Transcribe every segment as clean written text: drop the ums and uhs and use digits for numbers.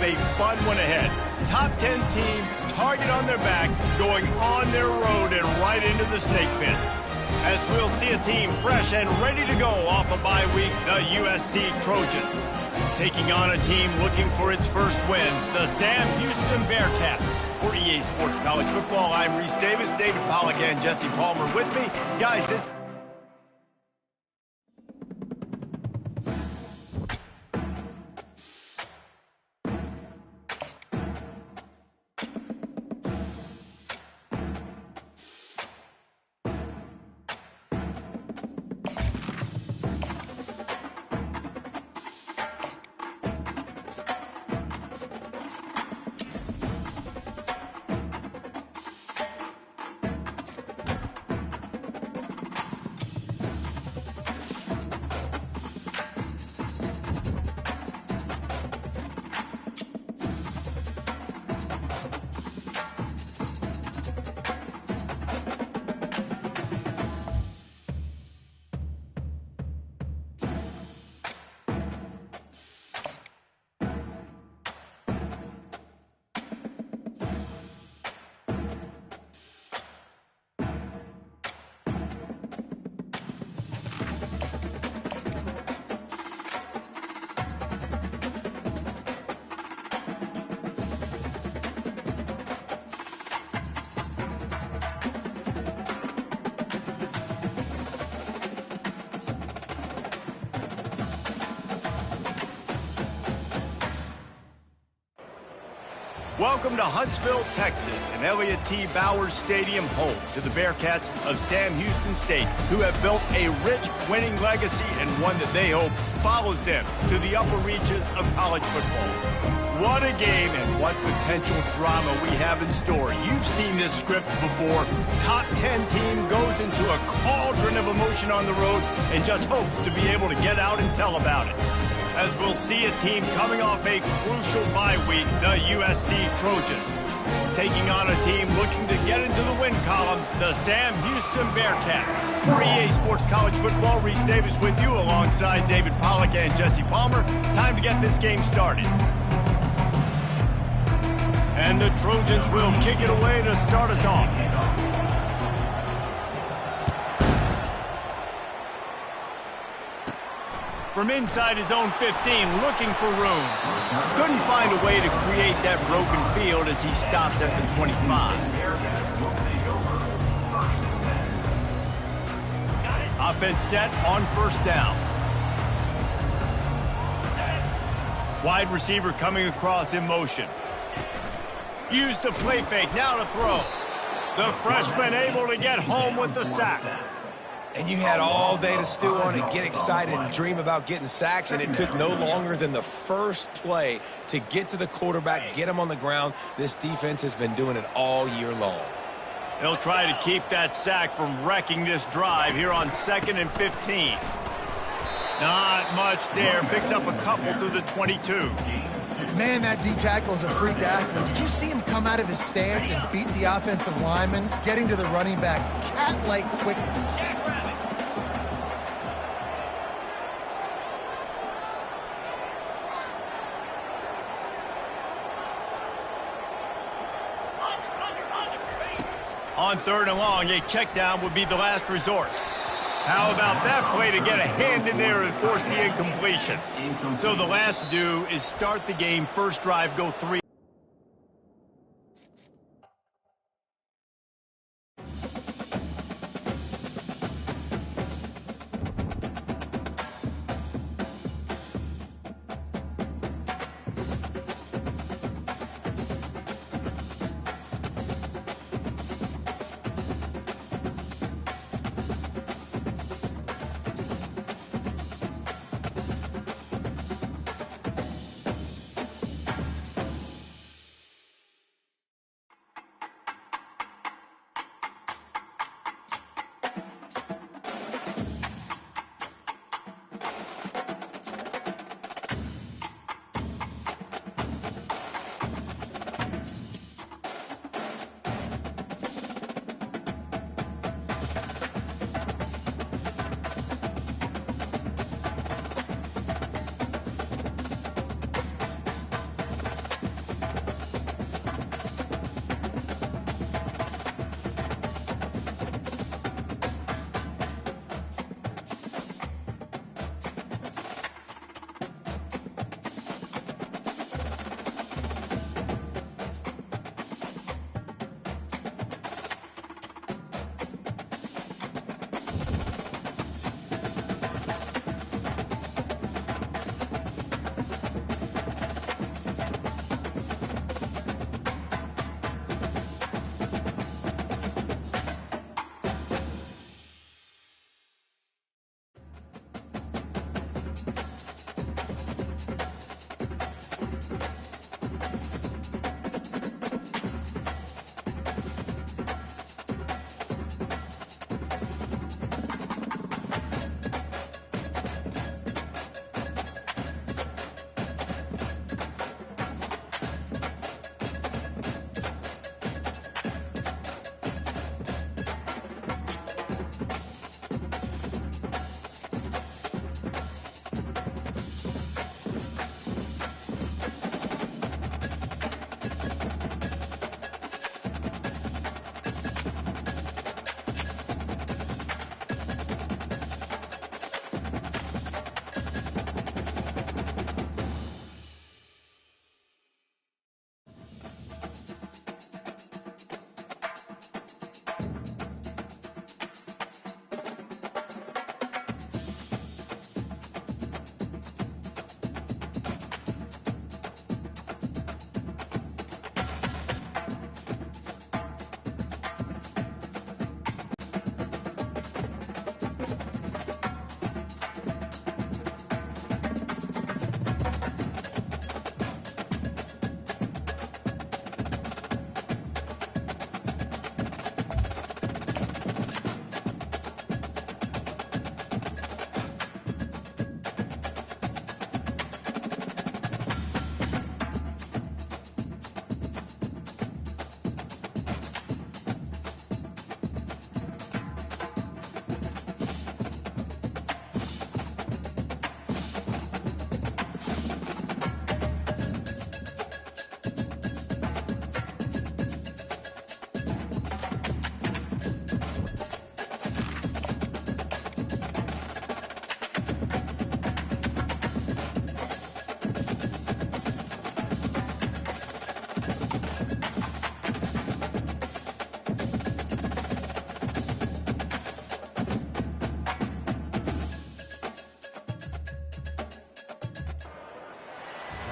a fun one ahead. Top 10 team, target on their back, going on their road and right into the snake pit. As we'll see a team fresh and ready to go off a bye week, the USC Trojans. Taking on a team looking for its first win, the Sam Houston Bearcats. For EA Sports College Football, I'm Reese Davis, David Pollack, and Jesse Palmer with me. Guys, it's welcome to Huntsville, Texas, and Elliott T. Bowers Stadium, home to the Bearcats of Sam Houston State, who have built a rich winning legacy and one that they hope follows them to the upper reaches of college football. What a game and what potential drama we have in store. You've seen this script before. Top 10 team goes into a cauldron of emotion on the road and just hopes to be able to get out and tell about it. As we'll see a team coming off a crucial bye week, the USC Trojans. Taking on a team looking to get into the win column, the Sam Houston Bearcats. For EA Sports College Football, Reese Davis with you alongside David Pollack and Jesse Palmer. Time to get this game started. And the Trojans will kick it away to start us off. From inside his own 15, looking for room. Couldn't find a way to create that broken field as he stopped at the 25. Offense set on first down. Wide receiver coming across in motion. Use the play fake, now to throw. The freshman able to get home with the sack. And you had all day to stew on it, get excited, and dream about getting sacks, and it took no longer than the first play to get to the quarterback, get him on the ground. This defense has been doing it all year long. They'll try to keep that sack from wrecking this drive here on 2nd and 15. Not much there. Picks up a couple to the 22. Man, that D-tackle is a freak athlete. Did you see him come out of his stance and beat the offensive lineman, getting to the running back? Cat-like quickness. On 3rd and long, a check down would be the last resort. How about that play to get a hand in there and force the incompletion? So the last to do is start the game, first drive, go 3.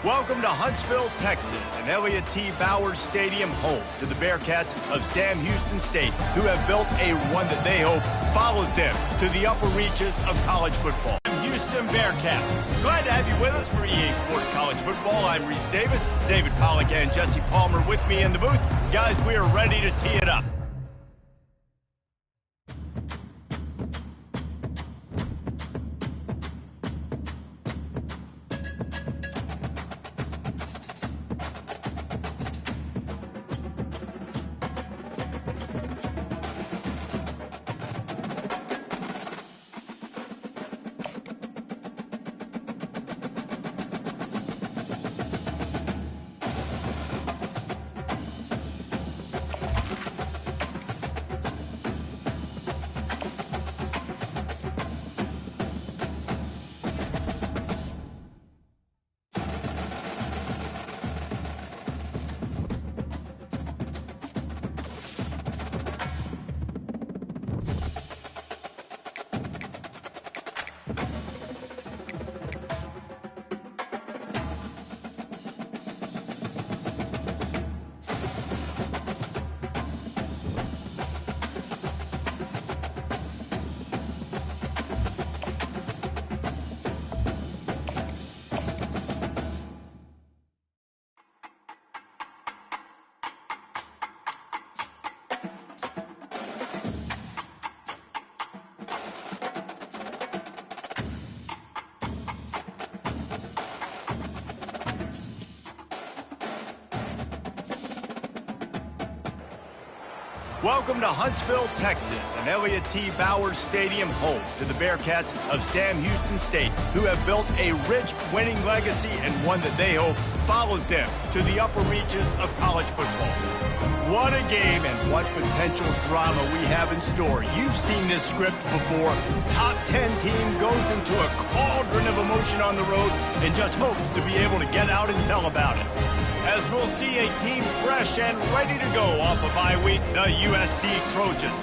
Welcome to Huntsville, Texas, and Elliott T. Bowers Stadium, home to the Bearcats of Sam Houston State, who have built a run that they hope follows them to the upper reaches of college football. Houston Bearcats. Glad to have you with us for EA Sports College Football. I'm Reese Davis, David Pollack, and Jesse Palmer with me in the booth. Guys, we are ready to tee it up. Welcome to Huntsville, Texas, and Elliott T. Bowers Stadium, home to the Bearcats of Sam Houston State, who have built a rich winning legacy and one that they hope follows them to the upper reaches of college football. What a game and what potential drama we have in store. You've seen this script before. Top 10 team goes into a cauldron of emotion on the road and just hopes to be able to get out and tell about it. As we'll see a team fresh and ready to go off a bye week, the USC Trojans.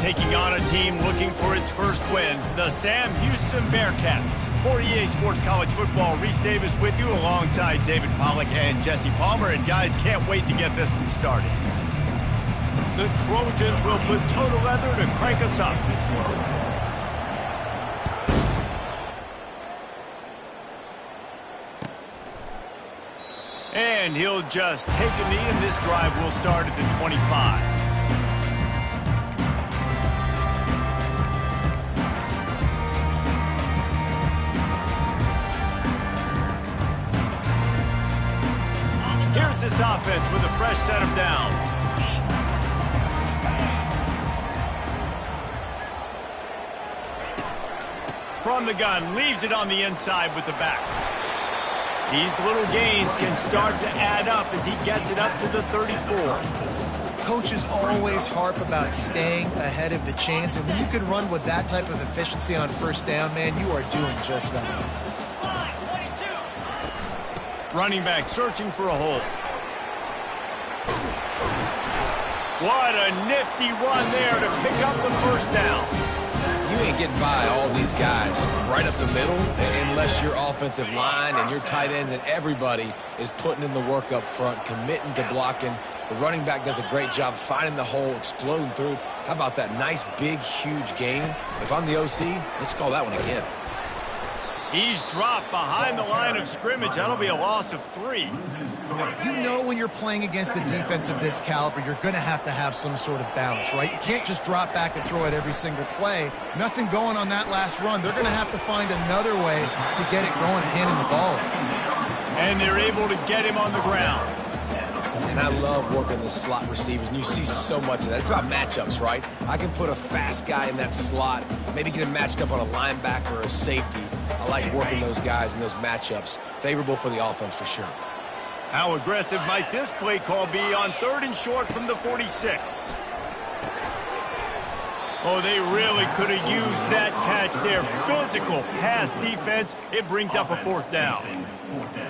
Taking on a team looking for its first win, the Sam Houston Bearcats. For EA Sports College Football, Reese Davis with you alongside David Pollack and Jesse Palmer. And guys, can't wait to get this one started. The Trojans will put total leather to crank us up. And he'll just take a knee, and this drive will start at the 25. Here's this offense with a fresh set of downs. From the gun, leaves it on the inside with the back. These little gains can start to add up as he gets it up to the 34. Coaches always harp about staying ahead of the chains, and when you can run with that type of efficiency on first down, man, you are doing just that. Running back searching for a hole. What a nifty run there to pick up the first down. You ain't getting by all these guys right up the middle unless your offensive line and your tight ends and everybody is putting in the work up front, committing to blocking. The running back does a great job finding the hole, exploding through. How about that nice, big, huge gain? If I'm the OC, let's call that one again. He's dropped behind the line of scrimmage. That'll be a loss of 3. You know when you're playing against a defense of this caliber, you're going to have some sort of balance, right? You can't just drop back and throw it every single play. Nothing going on that last run. They're going to have to find another way to get it going and handing the ball. And they're able to get him on the ground. And I love working the slot receivers, and you see so much of that. It's about matchups, right? I can put a fast guy in that slot, maybe get him matched up on a linebacker or a safety. I like working those guys in those matchups. Favorable for the offense for sure. How aggressive might this play call be on 3rd and short from the 46? Oh, they really could have used that catch there. Physical pass defense. It brings up a 4th down.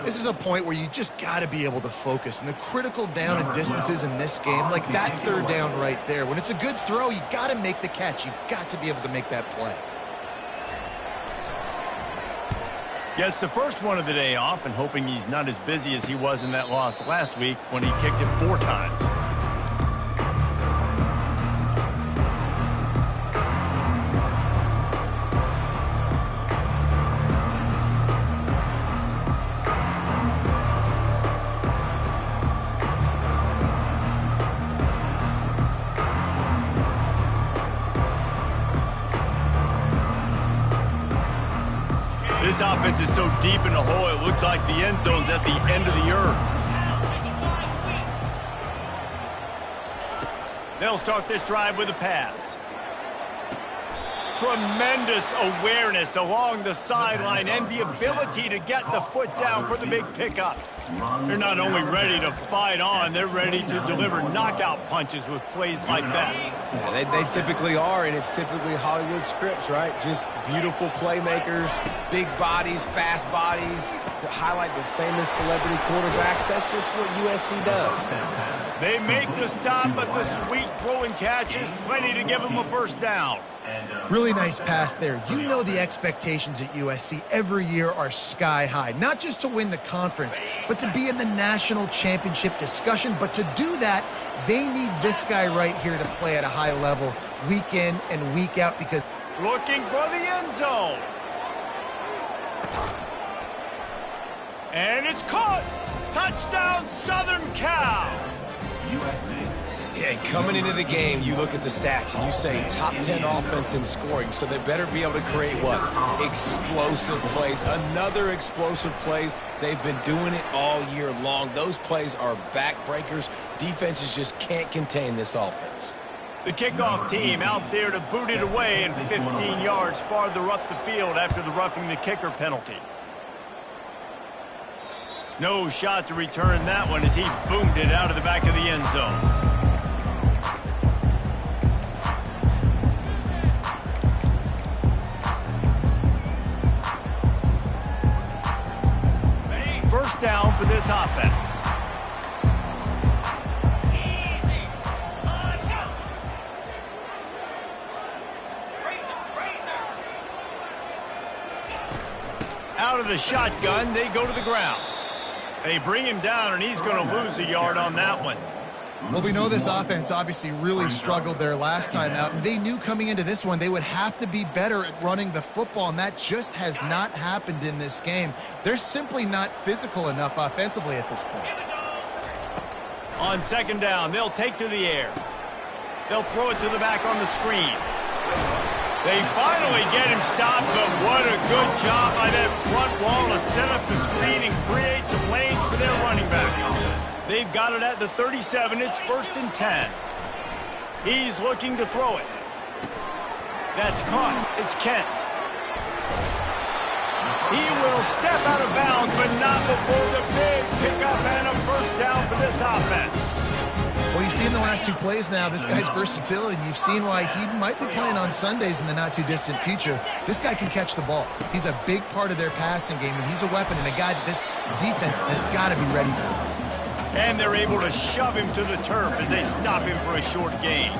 This is a point where you just got to be able to focus. And the critical down and distances in this game, like that 3rd down right there, when it's a good throw, you got to make the catch. You've got to be able to make that play. Gets the first one of the day off and hoping he's not as busy as he was in that loss last week when he kicked it 4 times. This offense is so deep in the hole, it looks like the end zone's at the end of the earth. They'll start this drive with a pass. Tremendous awareness along the sideline and the ability to get the foot down for the big pickup. They're not only ready to fight on, they're ready to deliver knockout punches with plays like that. Yeah, they typically are, and it's typically Hollywood scripts, right? Just beautiful playmakers, big bodies, fast bodies, that highlight the famous celebrity quarterbacks. That's just what USC does. They make the stop, but the sweet throwing catch is plenty to give them a first down. Really nice pass there. You know the expectations at USC every year are sky high. Not just to win the conference, but to be in the national championship discussion. But to do that, they need this guy right here to play at a high level week in and week out because... Looking for the end zone. And it's caught. Touchdown, Southern Cal. USC. Yeah, coming into the game, you look at the stats and you say top 10 offense in scoring, so they better be able to create what? Explosive plays. Another explosive plays. They've been doing it all year long. Those plays are backbreakers. Defenses just can't contain this offense. The kickoff team out there to boot it away and 15 yards farther up the field after the roughing the kicker penalty. No shot to return that one as he boomed it out of the back of the end zone. First down for this offense. Out of the shotgun, they go to the ground. They bring him down, and he's going to lose a yard on that one. Well, we know this offense obviously really struggled there last time out, and they knew coming into this one they would have to be better at running the football, and that just has not happened in this game. They're simply not physical enough offensively at this point. On second down, they'll take to the air. They'll throw it to the back on the screen. They finally get him stopped, but what a good job by that front wall to set up the screen and create some lanes for their running back. They've got it at the 37. It's 1st and 10. He's looking to throw it. That's caught. It's Kent. He will step out of bounds, but not before the big pickup and a first down for this offense. Well, you've seen the last 2 plays now. This guy's versatility, and you've seen why he might be playing on Sundays in the not-too-distant future. This guy can catch the ball. He's a big part of their passing game, and he's a weapon and a guy that this defense has got to be ready for. And they're able to shove him to the turf as they stop him for a short gain.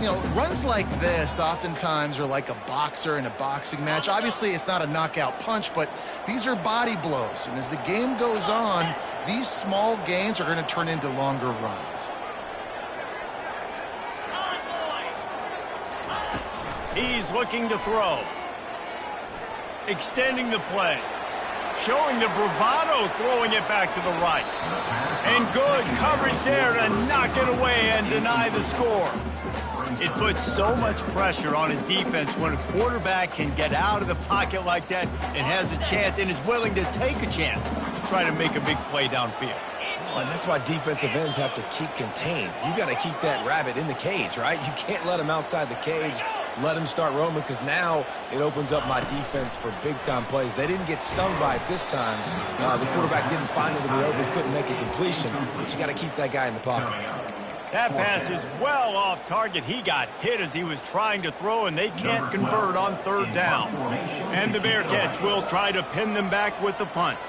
You know, runs like this oftentimes are like a boxer in a boxing match. Obviously, it's not a knockout punch, but these are body blows. And as the game goes on, these small gains are going to turn into longer runs. He's looking to throw. Extending the play. Showing the bravado, throwing it back to the right. And good coverage there to knock it away and deny the score. It puts so much pressure on a defense when a quarterback can get out of the pocket like that and has a chance and is willing to take a chance to try to make a big play downfield. Well, and that's why defensive ends have to keep contained. You got to keep that rabbit in the cage, right? You can't let him outside the cage. Let him start roaming, because now it opens up my defense for big-time plays. They didn't get stung by it this time. The quarterback didn't find it to be open, couldn't make a completion, but you got to keep that guy in the pocket. That pass is well off target. He got hit as he was trying to throw, and they can't convert on 3rd down. And the Bearcats will try to pin them back with the punt.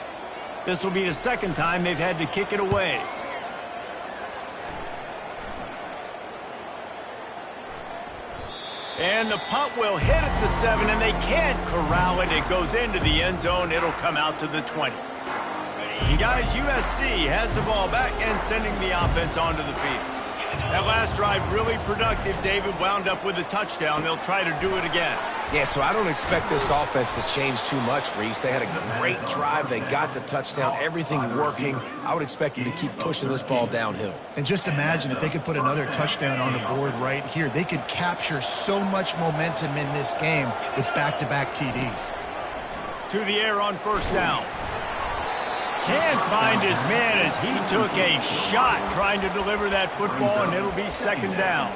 This will be the 2nd time they've had to kick it away. And the punt will hit at the 7, and they can't corral it. It goes into the end zone. It'll come out to the 20. And guys, USC has the ball back and sending the offense onto the field. That last drive really productive. David wound up with a touchdown. They'll try to do it again. Yeah, so I don't expect this offense to change too much, Reese. They had a great drive. They got the touchdown. Everything working. I would expect them to keep pushing this ball downhill. And just imagine if they could put another touchdown on the board right here. They could capture so much momentum in this game with back-to-back TDs. To the air on first down. Can't find his man as he took a shot trying to deliver that football, and it'll be second down.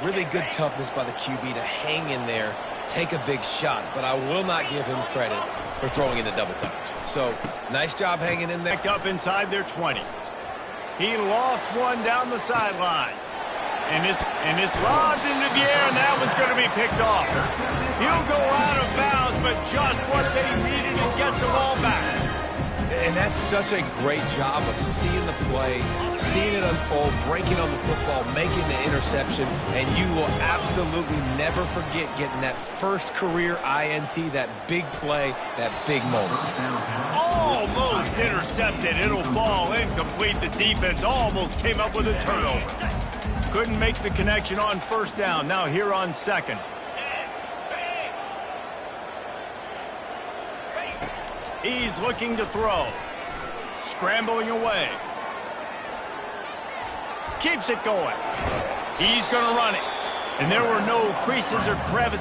Really good toughness by the QB to hang in there, take a big shot, but I will not give him credit for throwing into double coverage. So, nice job hanging in there. Back up inside their 20. He lost one down the sideline. And it's lobbed into the air, and that one's going to be picked off. He'll go out of bounds, but just what they needed to get the ball back. And that's such a great job of seeing the play, seeing it unfold, breaking on the football, making the interception, and you will absolutely never forget getting that first career INT, that big play, that big moment. Almost intercepted. It'll fall incomplete. The defense almost came up with a turnover. Couldn't make the connection on first down. Now here on second. He's looking to throw. Scrambling away. Keeps it going. He's going to run it. And there were no creases or crevices.